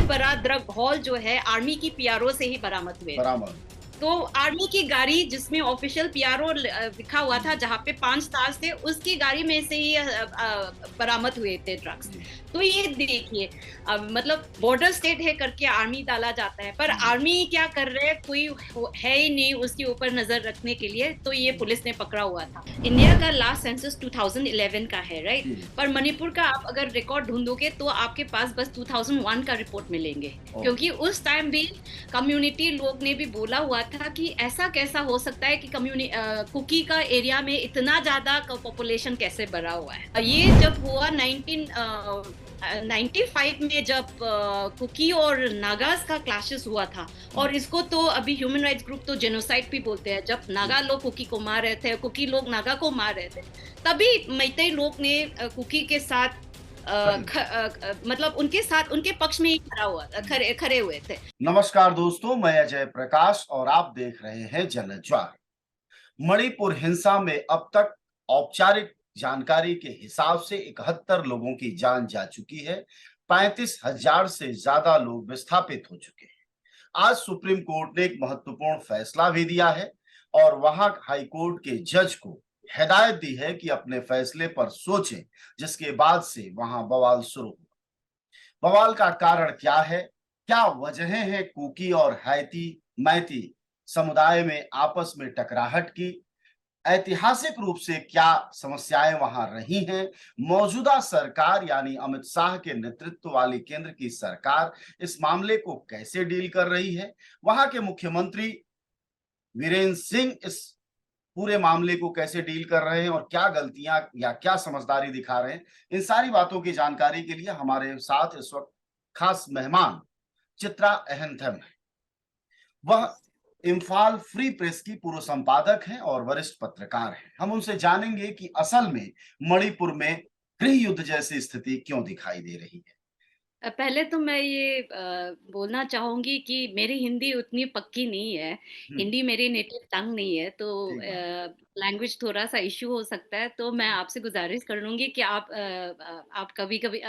बड़ा drug hall जो है आर्मी की पीआरओ से ही बरामद हुए। बरामद। तो आर्मी की गाड़ी जिसमें ऑफिशियल पीआरओ लिखा हुआ था, जी, जहाँ पे 5 स्टार्स थे, उसकी गाड़ी में से ही बरामद हुए थे ड्रग्स। जी, तो ये देखिए, मतलब बॉर्डर स्टेट है करके आर्मी डाला जाता है, पर जी, आर्मी क्या कर रहे हैं, कोई है ही नहीं उसके ऊपर नजर रखने के लिए, तो ये जी, पुलिस ने पकड़ा हुआ था। इंडिया का लास्ट सेंसस 2011 का है, राइट? जी। पर मणिपुर का आप अगर रिकॉर्ड ढूंढोगे तो आपके पास बस 2001 का रिपोर्ट मिलेंगे, ओह! क्योंकि उस टाइम भी कम्युनिटी लोग ने भी बोला हुआ था कि ऐसा कैसा हो सकता है कि कुकी का एरिया में इतना ज्यादा पॉपुलेशन कैसे बढ़ा हुआ है। ये जब हुआ 95 में, जब कुकी और नागास का क्लैशेस हुआ था। हुँ, और इसको तो अभी ह्यूमन राइट्स ग्रुप तो जेनोसाइड भी बोलते हैं, जब जी, नागा लोग कुकी को मार रहे थे, कुकी लोग नागा को मार रहे थे, तभी मैतेई लोग ने कुकी के साथ खड़े हुए। मतलब उनके साथ, उनके पक्ष में ही हुँ। खड़े खड़े हुए थे। नमस्कार दोस्तों, मैं अजय प्रकाश और आप देख रहे हैं जनज्वार। मणिपुर हिंसा में अब तक औपचारिक जानकारी के हिसाब से 71 लोगों की जान जा चुकी है। 35,000 से ज्यादा लोग विस्थापित हो चुके हैं। आज सुप्रीम कोर्ट ने एक महत्वपूर्ण फैसला भी दिया है और वहां हाई कोर्ट के जज को हिदायत दी है कि अपने फैसले पर सोचें, जिसके बाद से वहां बवाल शुरू हुआ। बवाल का कारण क्या है? क्या वजहें हैं कुकी और हैती मैती समुदाय में आपस में टकराहट की? ऐतिहासिक रूप से क्या समस्याएं वहां रही हैं? मौजूदा सरकार यानी अमित शाह के नेतृत्व वाली केंद्र की सरकार इस मामले को कैसे डील कर रही है? वहां के मुख्यमंत्री वीरेंद्र सिंह इस पूरे मामले को कैसे डील कर रहे हैं और क्या गलतियां या क्या समझदारी दिखा रहे हैं? इन सारी बातों की जानकारी के लिए हमारे साथ इस वक्त खास मेहमान चित्रा अहंथम है। वह इम्फाल फ्री प्रेस की पूर्व संपादक हैं और वरिष्ठ पत्रकार हैं। हम उनसे जानेंगे कि असल में मणिपुर में गृह युद्ध जैसी स्थिति क्यों दिखाई दे रही है। पहले तो मैं ये बोलना चाहूँगी कि मेरी हिंदी उतनी पक्की नहीं है। हम्म, हिंदी मेरी नेटिव टंग नहीं है, तो ठीक बात। लैंग्वेज थोड़ा-सा इश्यू हो सकता है। तो मैं जी, आपसे गुज़ारिश करूँगी कि आप कभी-कभी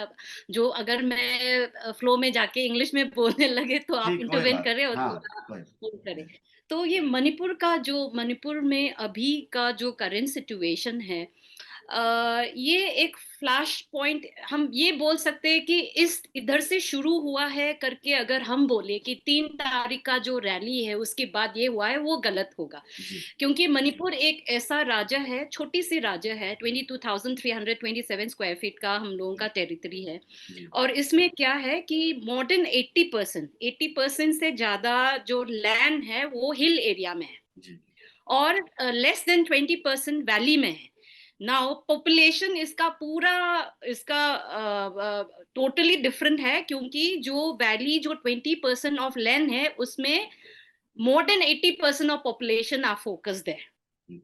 जो अगर मैं फ्लो में जाके इंग्लिश में बोलने लगे तो आप ठीक, कोई इंटरवेन बात। करें और हाँ, थोड़ा कोई। वो करें। तो ये मणिपुर में अभी का जो करंट सिचुएशन है, ये एक फ्लैश पॉइंट, हम ये बोल सकते हैं कि इस इधर से शुरू हुआ है करके अगर हम बोले कि 3 तारीख का जो रैली है उसके बाद ये हुआ है, वो गलत होगा। जी, क्योंकि मणिपुर एक ऐसा राज्य है, छोटी सी राज्य है, 22,327 स्क्वायर फीट का हम लोगों जी, का टेरिटरी है। जी, और इसमें क्या है कि मोर देन 80% से ज्यादा जो लैंड है वो हिल एरिया में है, जी, और लेस देन 20% वैली में है। नाउ पॉपुलेशन इसका पूरा, इसका टोटली डिफरेंट है, क्योंकि जो वैली, जो 20% ऑफ लैंड है, उसमें more than 80% of population are focused है। जी,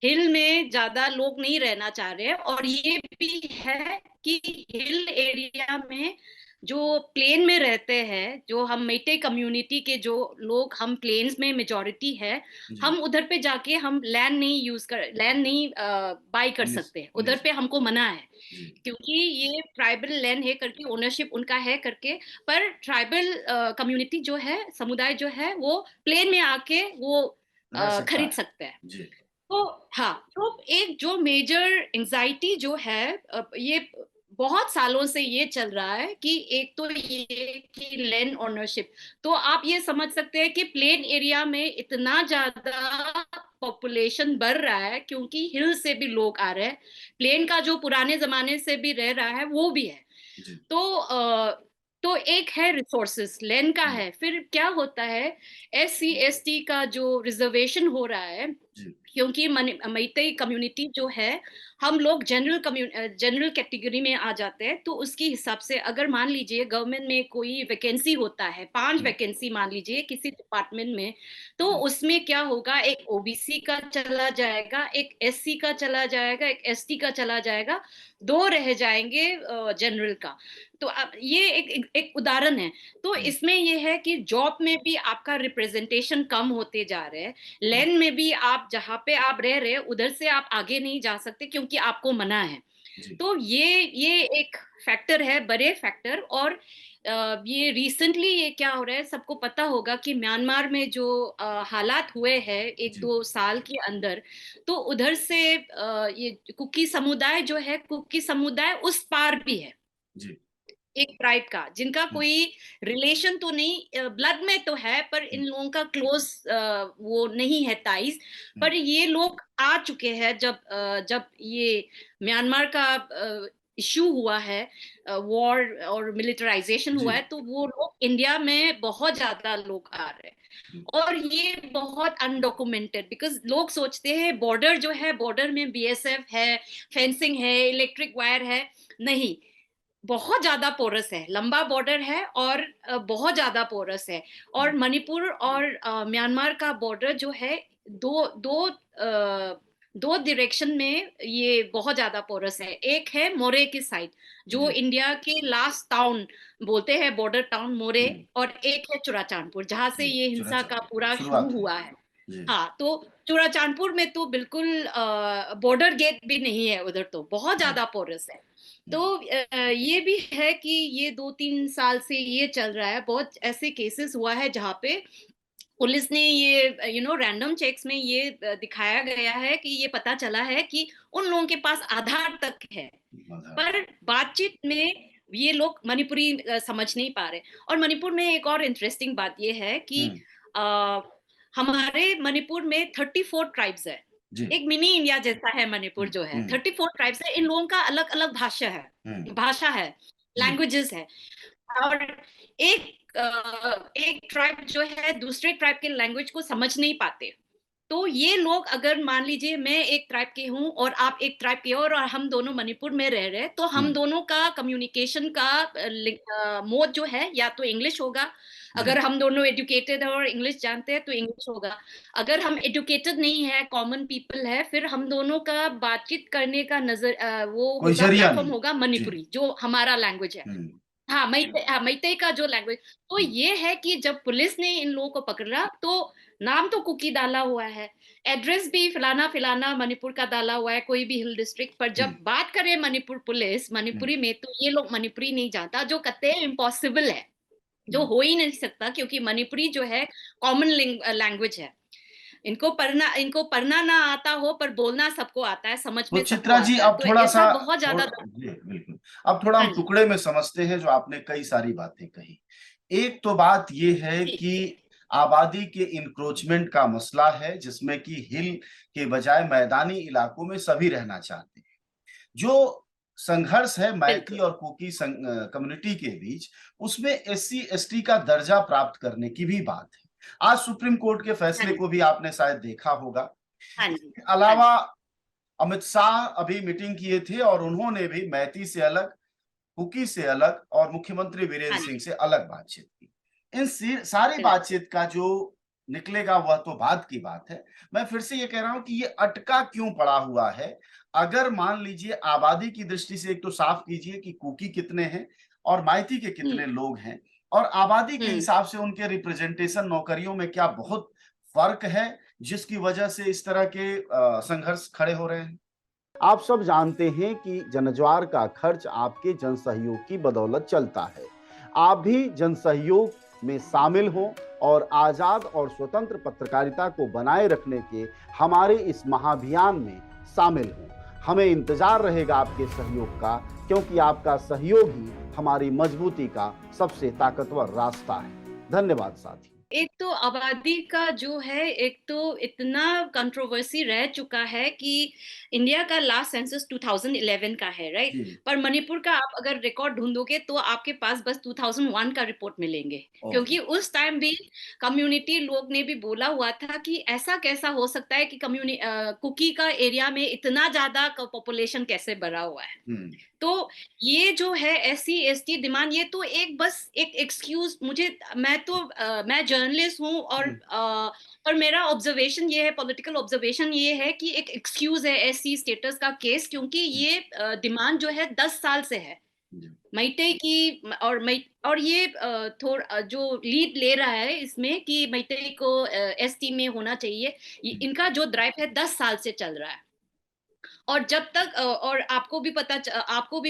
हिल में ज्यादा लोग नहीं रहना चाह रहे हैं, और ये भी है कि हिल एरिया में जो प्लेन में रहते हैं, जो हम मेइटे कम्युनिटी के जो लोग, हम प्लेन्स में मेजॉरिटी है, जी, हम उधर पे जाके हम लैंड नहीं बाय कर नहीं, सकते, नहीं उधर पे सकते। हमको मना है। जी, क्योंकि ये ट्राइबल लैंड है करके, ओनरशिप उनका है करके। पर ट्राइबल कम्युनिटी जो है, समुदाय जो है, वो प्लेन में आके वो रह सकता खरीद है। सकते हैं। जी, तो हाँ, तो एक जो मेजर एंजाइटी जो है, ये बहुत सालों से ये चल रहा है कि एक तो ये कि लैंड ओनरशिप, तो आप ये समझ सकते हैं कि प्लेन एरिया में इतना ज्यादा पॉपुलेशन बढ़ रहा है, क्योंकि हिल से भी लोग आ रहे हैं, प्लेन का जो पुराने जमाने से भी रह रहा है वो भी है। जी, तो तो एक है रिसोर्सेस लैंड का हुँ, है, फिर क्या होता है, SC ST का जो रिजर्वेशन हो रहा है, जी, क्योंकि मैतेई कम्युनिटी जो है, हम लोग जनरल कैटेगरी में आ जाते हैं, तो उसके हिसाब से अगर मान लीजिए गवर्नमेंट में कोई वैकेंसी होता है, 5 वैकेंसी मान लीजिए किसी डिपार्टमेंट में, तो जी, उसमें क्या होगा, एक ओबीसी का चला जाएगा, एक SC का चला जाएगा, एक ST का चला जाएगा, 2 रह जाएंगे जनरल का। तो अब ये एक उदाहरण है। तो जी, इसमें ये है कि जॉब में भी आपका रिप्रेजेंटेशन कम होते जा रहे हैं, हुँ, लैंड में भी आप जहाँ पे आप रह रहे हैं उधर से आप आगे नहीं जा सकते, क्योंकि आपको मना है। जी, तो ये एक फैक्टर है, बड़े फैक्टर। और ये रिसेंटली ये क्या हो रहा है, सबको पता होगा कि म्यांमार में जो हालात हुए हैं एक जी, दो साल के अंदर, तो उधर से ये कुकी समुदाय जो है, कुकी समुदाय उस पार भी है, जी। एक ट्राइब का, जिनका हुँ, कोई रिलेशन तो नहीं, ब्लड में तो है, पर हुँ, इन लोगों का क्लोज वो नहीं है टाइज। हुँ, पर ये लोग आ चुके हैं जब ये म्यांमार का इश्यू हुआ है, वॉर और मिलिटराइजेशन हुआ है, जी, तो वो लोग इंडिया में बहुत ज्यादा लोग आ रहे हैं। हुँ, और ये बहुत अनडॉक्यूमेंटेड, बिकॉज लोग सोचते हैं बॉर्डर जो है, बॉर्डर में बीएसएफ है, फेंसिंग है, इलेक्ट्रिक वायर है। नहीं, बहुत ज्यादा पोरस है, लंबा बॉर्डर है, और बहुत ज्यादा पोरस है। हुँ, और मणिपुर और म्यांमार का बॉर्डर जो है, दो दो दो डायरेक्शन में ये बहुत ज्यादा पोरस है। एक है मोरे की साइड, जो जी, इंडिया के लास्ट टाउन बोलते हैं, बॉर्डर टाउन मोरे। हुँ, और एक है चुराचांदपुर, जहां से जी, ये हिंसा का चुराचाँद पूरा शुरू शुरुआत हुई। हुआ है। जी, हाँ, तो चूड़ाचांदपुर में तो बिल्कुल बॉर्डर गेट भी नहीं है, उधर तो बहुत हुँ, ज्यादा पोरस है। हुँ, तो ये भी है कि ये 2-3 साल से ये चल रहा है, बहुत ऐसे केसेस हुआ है जहाँ पे पुलिस ने ये रैंडम चेक्स में ये दिखाया गया है कि ये पता चला है कि उन लोगों के पास आधार तक है, आधार पर बातचीत में ये लोग मणिपुरी समझ नहीं पा रहे। और मणिपुर में एक और इंटरेस्टिंग बात ये है कि हुँ, अ, हमारे मणिपुर में 34 ट्राइब्स है। जी, एक मिनी इंडिया जैसा है मणिपुर हुँ, जो है, हुँ, 34 ट्राइब्स है। इन लोगों का अलग अलग हुँ, भाषा है, जी, लैंग्वेजेस है। और एक ट्राइब जो है दूसरे ट्राइब के लैंग्वेज को समझ नहीं पाते। तो ये लोग, अगर मान लीजिए मैं एक ट्राइब की हूँ और आप एक ट्राइब के हो, और हम दोनों मणिपुर में रह रहे हैं, तो हुँ, हम दोनों का कम्युनिकेशन का मोड जो है, या तो इंग्लिश होगा। जी, अगर हम दोनों एजुकेटेड है और इंग्लिश जानते हैं तो इंग्लिश होगा। अगर हम एजुकेटेड नहीं है, कॉमन पीपल है, फिर हम दोनों का बातचीत करने का वो कोई होगा, ज़रिया प्लेटफॉर्म नहीं। होगा जी, मणिपुरी, जो हमारा लैंग्वेज है। हुँ, हाँ, मैतेई का जो लैंग्वेज। तो हुँ, ये है कि जब पुलिस ने इन लोगों को पकड़ा, तो नाम तो कुकी डाला हुआ है, एड्रेस भी फलाना फिलाना मणिपुर का डाला हुआ है, कोई भी हिल डिस्ट्रिक्ट। पर हुँ, जब बात करे मणिपुर पुलिस हुँ, मणिपुरी में, तो ये लोग मणिपुरी नहीं जानता, जो कतई इम्पॉसिबल है, जो हुँ। हो ही नहीं सकता, क्योंकि मणिपुरी जो है कॉमन लैंग्वेज है। इनको पढ़ना ना आता हो, पर बोलना सबको आता है, समझ तो में सबको चित्रा जी आता है। अब तो थोड़ा-सा ऐसा बहुत थोड़ ज्यादा। जी, बिल्कुल। अब थोड़ा हम हाँ जी। टुकड़े में समझते हैं जो आपने कई सारी बातें कही। एक तो बात ये है जी। कि आबादी के एन्क्रोचमेंट का मसला है जिसमें कि हिल के बजाय मैदानी इलाकों में सभी रहना चाहते हैं। जो संघर्ष है मैती बिल्कुल। और कुकी कम्युनिटी के बीच, उसमें एससी-एसटी का दर्जा प्राप्त करने की भी बात है। आज सुप्रीम कोर्ट के हाँ फैसले जी। को भी आपने शायद देखा होगा। हाँ जी। इसके हाँ अलावा जी। अमित शाह अभी मीटिंग किए थे और उन्होंने भी मैती से अलग, कुकी से अलग और मुख्यमंत्री वीरेंद्र हाँ सिंह जी। से अलग बातचीत की। इन सारी बिल्कुल। बातचीत का जो निकलेगा वह तो बाद की बात है। मैं फिर से ये कह रहा हूँ कि ये अटका क्यों पड़ा हुआ है? अगर मान लीजिए आबादी की दृष्टि से एक तो साफ कीजिए कि कुकी कितने हैं और माइती के हुँ, कितने लोग हैं और आबादी के हुँ। हिसाब से उनके रिप्रेजेंटेशन नौकरियों में क्या बहुत फ़र्क है, जिसकी वजह से इस तरह के संघर्ष खड़े हो रहे हैं? आप सब जानते हैं कि जनज्वार का खर्च आपके जनसहयोग की बदौलत चलता है। आप भी जनसहयोग में शामिल हों और आजाद और स्वतंत्र पत्रकारिता को बनाए रखने के हमारे इस महाअभियान में शामिल हों। हमें इंतजार रहेगा आपके सहयोग का, क्योंकि आपका सहयोग ही हमारी मजबूती का सबसे ताकतवर रास्ता है। धन्यवाद साथी। एक तो आबादी का जो है, एक तो इतना कंट्रोवर्सी रह चुका है कि इंडिया का लास्ट सेंसस 2011 का है, राइट? जी। पर मणिपुर का आप अगर रिकॉर्ड ढूंढोगे तो आपके पास बस 2001 का रिपोर्ट मिलेंगे। ओके। क्योंकि उस टाइम भी कम्युनिटी लोग ने भी बोला हुआ था कि ऐसा कैसा हो सकता है कि कुकी का एरिया में इतना ज्यादा पॉपुलेशन कैसे बढ़ा हुआ है। हुँ, तो ये जो है एससी एसटी डिमांड, ये तो एक बस एक एक्सक्यूज, मैं जर्नलिस्ट हूँ, और हुँ, पर मेरा ऑब्जर्वेशन ये है, पॉलिटिकल ऑब्जर्वेशन ये है कि एक एक्सक्यूज है एससी स्टेटस का केस, क्योंकि हुँ, ये डिमांड जो है 10 साल से है जी, मैते की। और ये जो लीड ले रहा है इसमें कि मैते को एसटी में होना चाहिए, हुँ, इनका जो ड्राइव है 10 साल से चल रहा है। और जब तक और आपको भी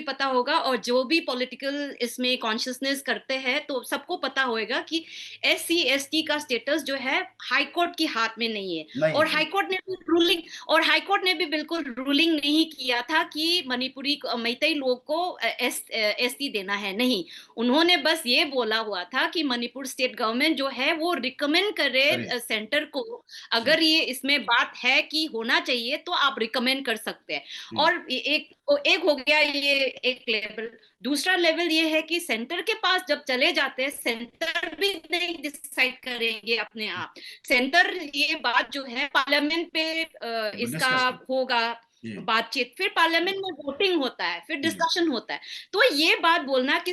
पता होगा, और जो भी पॉलिटिकल इसमें कॉन्शियसनेस करते हैं तो सबको पता होएगा कि SC ST का स्टेटस जो है हाई कोर्ट के हाथ में नहीं है। नहीं, और हाई बिल्कुल। कोर्ट ने भी रूलिंग और हाई कोर्ट ने भी बिल्कुल रूलिंग नहीं किया था कि मैतेई लोग को ST देना है, नहीं। उन्होंने बस ये बोला हुआ था कि मणिपुर स्टेट गवर्नमेंट जो है वो रिकमेंड करे करें। सेंटर को, जी। अगर ये इसमें बात है कि होना चाहिए तो आप रिकमेंड कर सकते हैं। हुँ, और एक हो गया ये एक लेवल। दूसरा लेवल ये है कि सेंटर के पास जब चले जाते हैं, सेंटर भी नहीं डिसाइड करेंगे अपने आप। सेंटर ये बात जो है पार्लियामेंट पे इसका डिस्कस करें। होगा जी, बातचीत, फिर पार्लियामेंट में वोटिंग होता है, फिर जी, डिस्कशन होता है। तो ये बात बोलना कि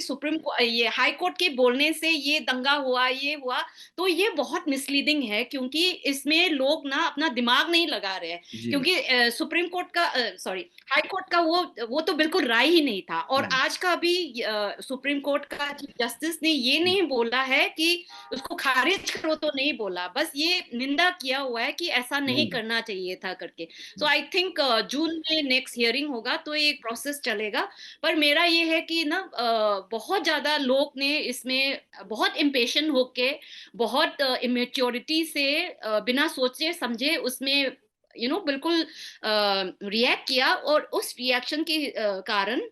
ये हाई कोर्ट के बोलने से ये दंगा हुआ, ये हुआ, तो ये बहुत मिसलीडिंग है, क्योंकि इसमें लोग ना अपना दिमाग नहीं लगा रहे हैं। जी। क्योंकि सुप्रीम कोर्ट का सॉरी हाई कोर्ट का वो तो बिल्कुल राय ही नहीं था। और हुँ, आज का भी सुप्रीम कोर्ट का चीफ जस्टिस ने ये हुँ, नहीं बोला है कि उसको खारिज करो, तो नहीं बोला, बस ये निंदा किया हुआ है कि ऐसा नहीं हुँ, करना चाहिए था करके। सो हुँ, आई थिंक जून में नेक्स्ट हियरिंग होगा तो ये एक प्रोसेस चलेगा। पर मेरा ये है कि ना बहुत ज्यादा लोग ने इसमें बहुत इम्पेशेंट होके, बहुत इमेच्योरिटी से, बिना सोचे समझे उसमें बिल्कुल रिएक्ट किया। और उस रिएक्शन के कारण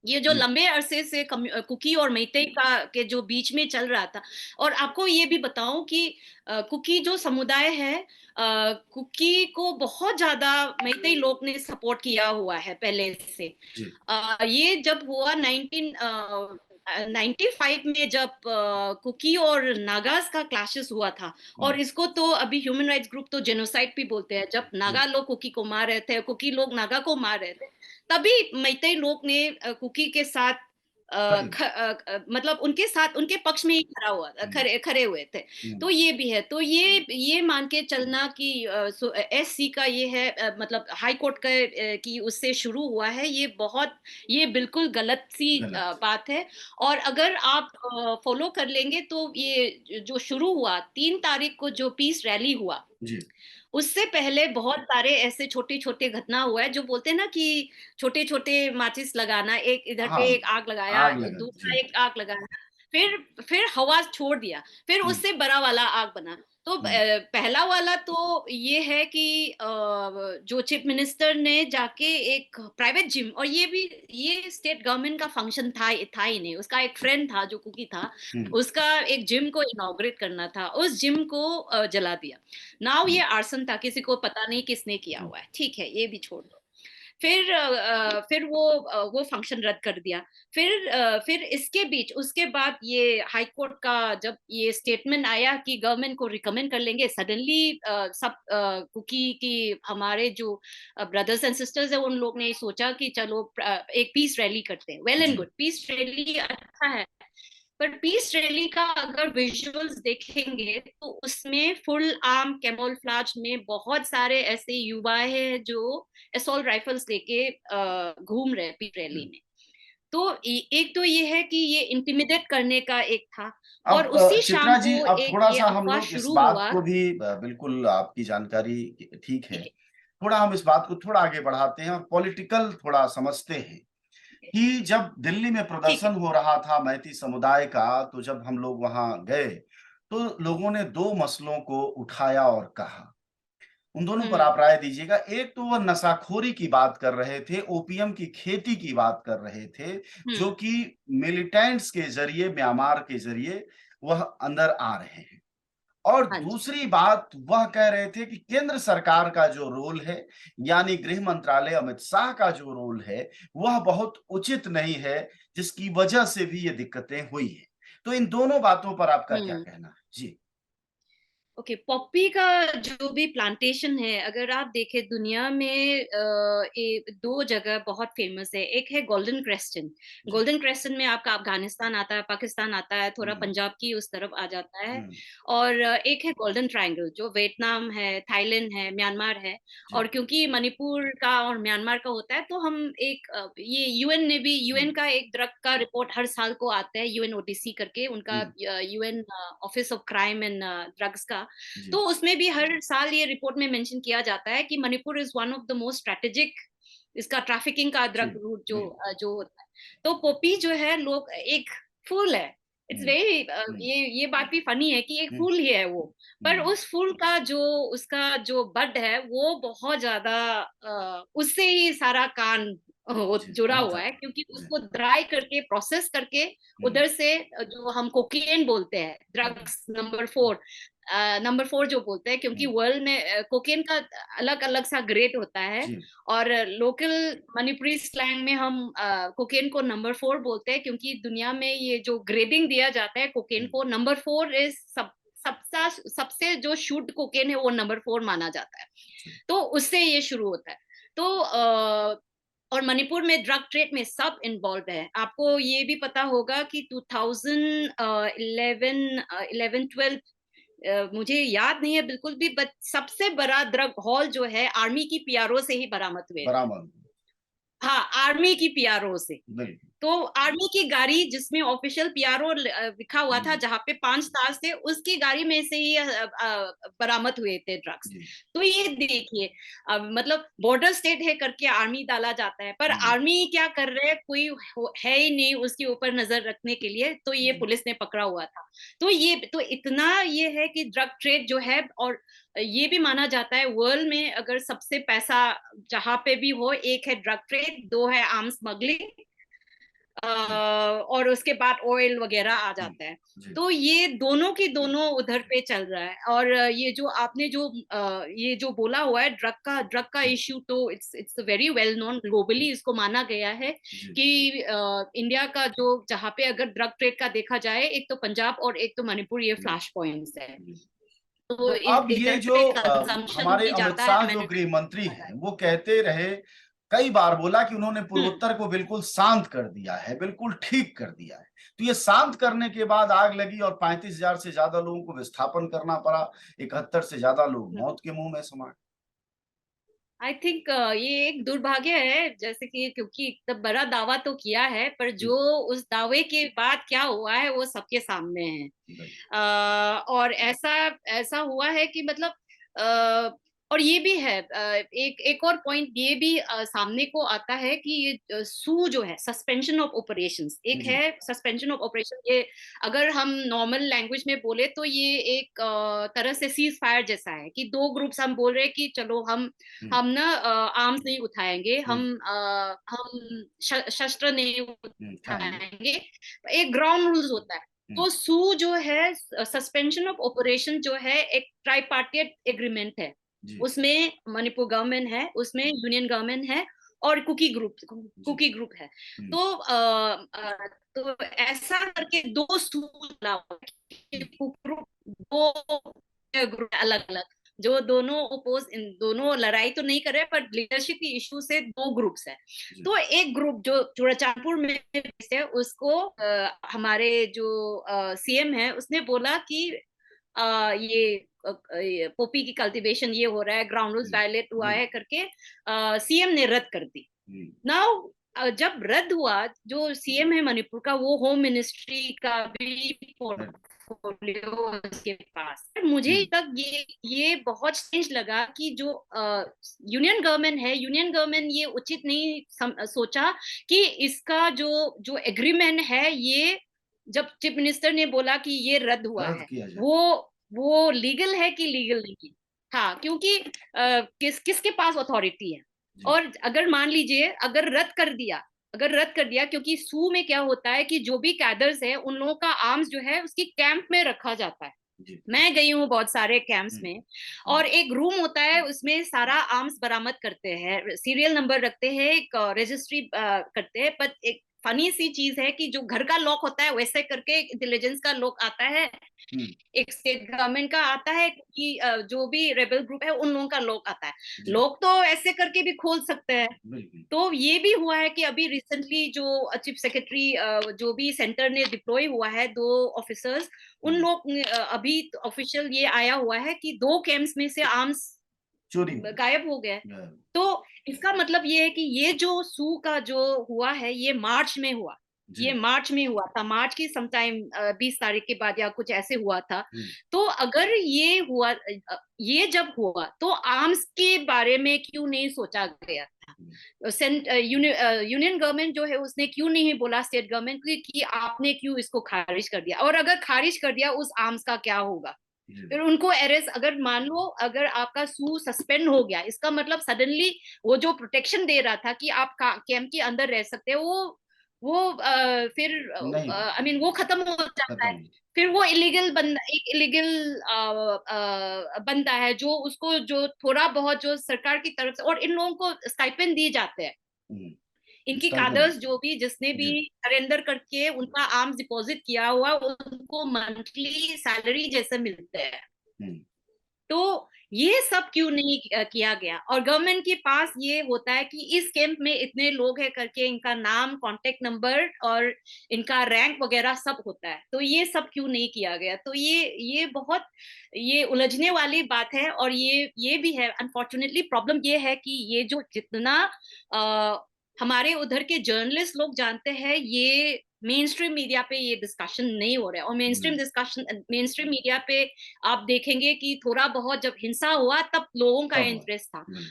ये जो जी, लंबे अरसे से कुकी और मैतेई का के जो बीच में चल रहा था। और आपको ये भी बताऊं कि कुकी जो समुदाय है, कुकी को बहुत ज्यादा मैतेई लोग ने सपोर्ट किया हुआ है पहले से। जी, ये जब हुआ 95 में, जब कुकी और नागास का क्लैशेस हुआ था। हुँ, और इसको तो अभी ह्यूमन राइट्स ग्रुप तो जेनोसाइड भी बोलते हैं, जब जी, नागा लोग कुकी को मार रहे थे, कुकी लोग नागा को मार रहे थे, तभी मैतेई लोग ने कुकी के साथ खड़ी मतलब उनके साथ, उनके पक्ष में ही हुँ, खड़े खड़े हुए थे। हुँ, तो ये भी है, तो ये मान के चलना कि SC का ये है, मतलब हाई कोर्ट का कि उससे शुरू हुआ है, ये बिल्कुल गलत सी गलत। बात है। और अगर आप फॉलो कर लेंगे तो ये जो शुरू हुआ 3 तारीख को जो पीस रैली हुआ, जी, उससे पहले बहुत सारे ऐसे छोटे छोटे घटना हुआ है, जो बोलते हैं ना कि छोटे छोटे माचिस लगाना, एक इधर हाँ, पे एक आग लगाया, आग लगा दी, दूसरा जी, एक आग लगाया, फिर हवा छोड़ दिया, फिर हुँ, उससे बड़ा वाला आग बना। तो हुँ, पहला वाला तो ये है कि जो चीफ मिनिस्टर ने जाके एक प्राइवेट जिम, और ये स्टेट गवर्नमेंट का फंक्शन था ही नहीं, उसका एक फ्रेंड था जो कुकी था, हुँ, उसका एक जिम को इनॉग्रेट करना था, उस जिम को जला दिया। नाउ हुँ, ये आर्सन था, किसी को पता नहीं किसने किया हुँ, हुआ है, ठीक है, ये भी छोड़ दो। फिर वो फंक्शन रद्द कर दिया। फिर इसके बीच उसके बाद ये हाई कोर्ट का जब ये स्टेटमेंट आया कि गवर्नमेंट को रिकमेंड कर लेंगे, सडनली सब कुकी की हमारे जो ब्रदर्स एंड सिस्टर्स है, उन लोग ने सोचा कि चलो एक पीस रैली करते हैं। वेल एंड जी, गुड, पीस रैली अच्छा है। पर पीस रैली का अगर विजुअल्स देखेंगे तो उसमें फुल आर्म कैमोफ्लेज में बहुत सारे ऐसे युवा हैं जो असॉल्ट राइफल्स लेके घूम रहे हैं पीस हुँ। रैली में। तो एक तो ये है कि ये इंटिमिडेट करने का एक था। और अब उसी शाम चित्रा जी, को अब एक ये थोड़ा-सा हम अफवाह लोग इस शुरू बात हुआ। को भी बिल्कुल आपकी जानकारी ठीक है। ठीक है, थोड़ा हम इस बात को थोड़ा आगे बढ़ाते हैं और पॉलिटिकल थोड़ा समझते हैं कि जब दिल्ली में ठीक है। प्रदर्शन हो रहा था मैती समुदाय का, तो जब हम लोग वहाँ गए, तो लोगों ने 2 मसलों को उठाया और कहा। उन दोनों पर हम्म। आप राय दीजिएगा। एक तो वह नशाखोरी की बात कर रहे थे, ओपीएम की खेती की बात कर रहे थे, जो हम्म। कि मिलिटेंट्स के ज़रिए, म्यांमार के ज़रिए वह अंदर आ रहे हैं। और हाँ जी। दूसरी बात वह कह रहे थे कि केंद्र सरकार का जो रोल है, यानी गृह मंत्रालय अमित शाह का जो रोल है, वह बहुत उचित नहीं है, जिसकी वजह से भी ये दिक्कतें हुई हैं। तो इन दोनों बातों पर आपका क्या हम्म। कहना है? जी। ओके, पॉपी का जो भी प्लांटेशन है, अगर आप देखें दुनिया में दो जगह बहुत फेमस है। एक है गोल्डन क्रेस्टन। जी। गोल्डन क्रेस्टन में आपका अफगानिस्तान आता है, पाकिस्तान आता है, थोड़ा हुँ, पंजाब की उस तरफ आ जाता है। हुँ। और एक है गोल्डन ट्रायंगल, जो वियतनाम है, थाईलैंड है, म्यांमार है। जी। और क्योंकि मणिपुर का और म्यांमार का होता है, तो हम ये यूएन ने भी, हुँ, यूएन का एक ड्रग का रिपोर्ट हर साल को आता है, यूएनओडीसी करके, उनका हुँ। UN office of crime and drugs का। तो जी। उसमें भी हर साल ये रिपोर्ट में मेंशन किया जाता है कि Manipur is one of the most strategic इसका ट्रैफिकिंग का जी, ड्रग रूट जो जी, जो होता है। तो पोपी जो है लोग एक फूल है, इट्स हुँ, वेरी हुँ, ये बात भी फनी है कि एक हुँ, फूल ही है वो, पर हुँ, उस फूल का जो उसका जो बड है वो बहुत ज्यादा उससे ही सारा कान जी, जुड़ा हो हुआ है, जाता है। क्योंकि जी, उसको ड्राई करके प्रोसेस करके हुँ, उधर से जो हम कोकेन बोलते हैं, हुँ, ड्रग्स नंबर 4 जो बोलते हैं, क्योंकि हुँ, वर्ल्ड में कोकेन का अलग अलग सा ग्रेड होता है। जी, और लोकल मणिपुरी स्लैंग में हम कोकेन को नंबर 4 बोलते हैं, क्योंकि दुनिया में ये जो ग्रेडिंग दिया जाता है कोकेन हुँ, को, नंबर 4 इज सबसे सबसे जो शुद्ध कोकेन है वो नंबर 4 माना जाता है। जी, तो उससे ये शुरू होता है। तो और मणिपुर में ड्रग ट्रेड में सब इन्वॉल्व है। आपको ये भी पता होगा कि 2011-12 मुझे याद नहीं है बिल्कुल भी, बट सबसे बड़ा ड्रग हॉल जो है आर्मी की पीआरओ से ही बरामद हुए थे। बराबर, हाँ, आर्मी की पीआरओ से। बिल्कुल, तो आर्मी की गाड़ी जिसमें ऑफिशियल पीआरओ लिखा हुआ था, हुँ, जहाँ पे 5 तार थे, उसकी गाड़ी में से ही बरामद हुए थे ड्रग्स। जी, तो ये देखिए, मतलब बॉर्डर स्टेट है करके आर्मी डाला जाता है, पर हुँ, आर्मी क्या कर रहे हैं, कोई है ही नहीं उसके ऊपर नजर रखने के लिए, तो ये जी, पुलिस ने पकड़ा हुआ था। तो ये तो इतना ये है कि ड्रग ट्रेड जो है, और ये भी माना जाता है वर्ल्ड में अगर सबसे पैसा जहां पे भी हो, एक है ड्रग ट्रेड, दो है आर्म स्मगलिंग, जी, और उसके बाद ऑयल वगैरह आ जी, जाता है। जी, तो ये दोनों की दोनों उधर पे चल रहा है। और ये जो आपने जो ये जो बोला हुआ है ड्रग का जी, इश्यू, तो it's very well known globally, इसको माना गया है जी, कि इंडिया का जो जहाँ पे अगर ड्रग ट्रेड का देखा जाए, एक तो पंजाब और एक तो मणिपुर, ये जी, फ्लैश पॉइंट्स है। जी। तो तो अब ये इधर जो पे कंजम्पशन हमारे भी अमित जाता है, शाह जो मैंने गृह मंत्री देखा हैं, है। वो कहते रहे, कई बार बोला कि उन्होंने हम्म। पूर्वोत्तर को बिल्कुल शांत कर दिया है, बिल्कुल ठीक कर दिया है। तो ये शांत करने के बाद आग लगी और 35,000 से ज्यादा लोगों को विस्थापन करना पड़ा, 71 से ज्यादा लोग हम्म। मौत के मुंह में समा आई थिंक ये एक दुर्भाग्य है, जैसे कि क्योंकि इतना बड़ा दावा तो किया है, पर गए। जो उस दावे के बाद क्या हुआ है वो सबके सामने है। और ऐसा ऐसा हुआ है कि मतलब अ, और ये भी है, एक और पॉइंट ये भी सामने को आता है कि ये सू जो है, सस्पेंशन ऑफ ऑपरेशंस, एक जी, है सस्पेंशन ऑफ ऑपरेशन। ये अगर हम नॉर्मल लैंग्वेज में बोले तो ये एक तरह से सीज फायर जैसा है, कि दो ग्रुप्स हम बोल रहे हैं कि चलो हुँ, हम ना आर्म्स नहीं उठाएंगे, हुँ, हम शस्त्र नहीं हुँ, खाएँगे। उठाएंगे। एक ग्राउंड रूल्स होता है। हुँ, तो सू जो है, सस्पेंशन ऑफ ऑपरेशन जो है, एक ट्राइपार्टिएट एग्रीमेंट है। जी, उसमें मणिपुर गवर्नमेंट है, उसमें यूनियन गवर्नमेंट है, और जी, कुकी ग्रुप है। हुँ, तो तो ऐसा करके दो सू चला हुआ है कि हुँ, ग्रुप, दो ग्रुप अलग अलग, जो दोनों ओपोज, इन दोनों लड़ाई तो नहीं कर रहे, पर लीडरशिप की इशू से दो ग्रुप्स है। जी, तो एक ग्रुप जो चूड़ाचांदपुर में है, उसको हमारे जो सीएम है उसने बोला कि ये पोपी की कल्टीवेशन ये हो रहा है, ग्राउंड रूल्स हुँ, वायलेट हुआ है बिल्कुल, करके सीएम ने रद्द कर दी। हुँ, नाउ जब रद्द हुआ, जो सीएम है मणिपुर का, वो होम मिनिस्ट्री का भी है, पोर्टफोलियो उसके पास है। मुझे हुँ, तक ये बहुत स्ट्रेंज लगा कि जो यूनियन गवर्नमेंट है, यूनियन गवर्नमेंट ये उचित नहीं सोचा कि इसका जो जो एग्रीमेंट है, ये जब चीफ मिनिस्टर ने बोला कि ये रद्द हुआ रद्द है, किया जाए। वो लीगल है कि लीगल नहीं। हाँ, क्योंकि किसके पास अथॉरिटी है। जी, और अगर मान लीजिए, अगर रद्द कर दिया, क्योंकि सू में क्या होता है कि जो भी कैडर्स है उन लोगों का आर्म्स जो है उसकी कैंप में रखा जाता है। जी, मैं गई हूँ बहुत सारे कैंप्स हुँ, में, हुँ, और एक रूम होता है, उसमें सारा आर्म्स बरामद करते हैं, सीरियल नंबर रखते हैं, एक रजिस्ट्री करते हैं। पर एक फनी सी चीज है कि जो घर का लॉक होता है वैसे करके इंटेलिजेंस का लॉक आता है, हुँ, एक स्टेट गवर्नमेंट का आता है कि जो भी रेबल ग्रुप है उन लोगों का लॉक आता है। जी, लोग तो ऐसे करके भी खोल सकते हैं। बिल्कुल, तो ये भी हुआ है कि अभी रिसेंटली जो चीफ सेक्रेटरी जो भी सेंटर ने डिप्लॉय हुआ है, दो ऑफिसर्स, उन हुँ, लोग अभी ऑफिशियल ये आया हुआ है कि दो कैंप्स में से आर्म्स चोरी हुई, गायब हो गए। तो इसका मतलब ये है कि ये जो सू का जो हुआ है, ये मार्च में हुआ। ये जी, मार्च में हुआ था, मार्च की समटाइम 20 तारीख के बाद या कुछ ऐसे हुआ था। हुँ, तो अगर ये हुआ, ये जब हुआ, तो आर्म्स के बारे में क्यों नहीं सोचा गया था? यूनियन गवर्नमेंट जो है उसने क्यों नहीं बोला स्टेट गवर्नमेंट कि आपने क्यों इसको खारिज कर दिया, और अगर खारिज कर दिया उस आर्म्स का क्या होगा। फिर उनको अरेस्ट, अगर मान लो अगर आपका सू सस्पेंड हो गया, इसका मतलब सडनली वो जो प्रोटेक्शन दे रहा था कि आप कैंप के अंदर रह सकते हो, वो फिर नहीं, आई मीन वो खत्म हो जाता है। खत्म। फिर वो इलीगल बंदा, एक इलीगल बंदा है जो उसको जो थोड़ा बहुत जो सरकार की तरफ से, और इन लोगों को स्टाइपेंड दिए जाते हैं, इनकी स्टाइपेंड। कादर्स जो भी जिसने भी जी। सरेंडर करके उनका आर्म्स डिपॉजिट किया हुआ, उनको मंथली सैलरी जैसे मिलते हैं। हम्म, तो ये सब क्यों नहीं किया गया, और गवर्नमेंट के पास ये होता है कि इस कैंप में इतने लोग हैं करके इनका नाम, कांटेक्ट नंबर और इनका रैंक वगैरह सब होता है, तो ये सब क्यों नहीं किया गया। तो ये बहुत ये उलझने वाली बात है। और ये भी है, अनफॉर्चुनेटली प्रॉब्लम ये है कि ये जो जितना हमारे उधर के जर्नलिस्ट लोग जानते हैं, ये मेन स्ट्रीम मीडिया पे ये डिस्कशन नहीं हो रहा है। और मेन स्ट्रीम मीडिया पे आप देखेंगे कि थोड़ा बहुत जब हिंसा हुआ तब लोगों का तब इंटरेस्ट था, हम्म,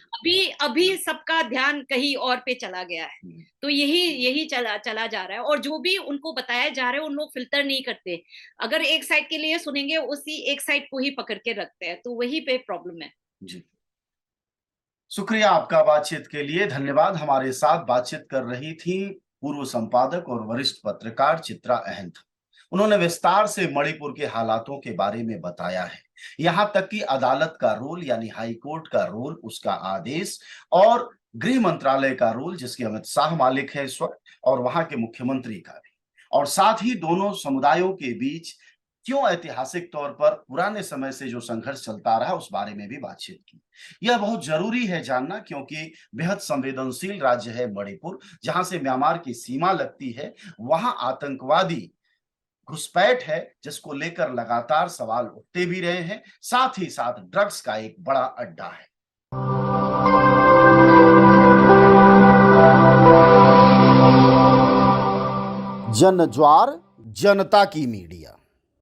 अभी सबका ध्यान कहीं और पे चला गया है। हम्म, तो यही चला चला जा रहा है, और जो भी उनको बताया जा रहा है उन लोग फिल्टर नहीं करते, अगर एक साइड के लिए सुनेंगे उसी एक साइड को ही पकड़ के रखते हैं, तो वही पे प्रॉब्लम है। जी। शुक्रिया आपका बातचीत के लिए, धन्यवाद। हमारे साथ बातचीत कर रही थी पूर्व संपादक और वरिष्ठ पत्रकार चित्रा अहंत। उन्होंने विस्तार से मणिपुर के हालातों के बारे में बताया है, यहां तक कि अदालत का रोल यानी हाई कोर्ट का रोल, उसका आदेश, और गृह मंत्रालय का रोल जिसके अमित शाह मालिक है इस वक्त, और वहां के मुख्यमंत्री का भी, और साथ ही दोनों समुदायों के बीच क्यों ऐतिहासिक तौर पर पुराने समय से जो संघर्ष चलता रहा उस बारे में भी बातचीत की। यह बहुत जरूरी है जानना, क्योंकि बेहद संवेदनशील राज्य है मणिपुर, जहां से म्यांमार की सीमा लगती है। वहां आतंकवादी घुसपैठ है जिसको लेकर लगातार सवाल उठते भी रहे हैं, साथ ही साथ ड्रग्स का एक बड़ा अड्डा है। जन ज्वार, जनता की मीडिया।